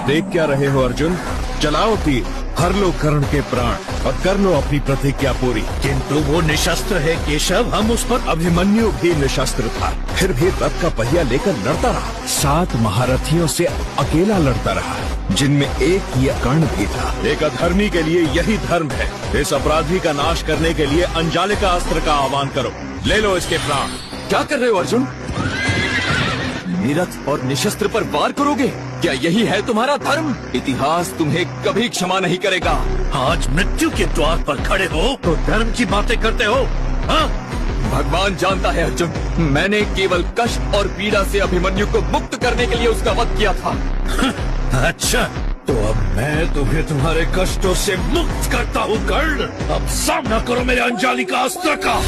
देख क्या रहे हो अर्जुन? चलाओ तीर, हर लो कर्ण के प्राण और कर लो अपनी प्रतिज्ञा पूरी। किंतु वो निशस्त्र है केशव, हम उस पर अभिमन्यु भी निशस्त्र था, फिर भी रथ का पहिया लेकर लड़ता रहा। 7 महारथियों से अकेला लड़ता रहा, जिनमें एक ये कर्ण भी था। एक अधर्मी के लिए यही धर्म है। इस अपराधी का नाश करने के लिए अंजालिका अस्त्र का आह्वान करो। ले लो इसके प्राण। क्या कर रहे हो अर्जुन? निरथ और निशस्त्र पर वार करोगे? क्या यही है तुम्हारा धर्म? इतिहास तुम्हें कभी क्षमा नहीं करेगा। आज मृत्यु के द्वार पर खड़े हो तो धर्म की बातें करते हो? हाँ? भगवान जानता है अर्जुन, मैंने केवल कष्ट और पीड़ा से अभिमन्यु को मुक्त करने के लिए उसका वध किया था। अच्छा, तो अब मैं तुम्हें तुम्हारे कष्टों से मुक्त करता हूँ कर्ण। अब सामना करो मेरे अंजालिका अस्त्र का।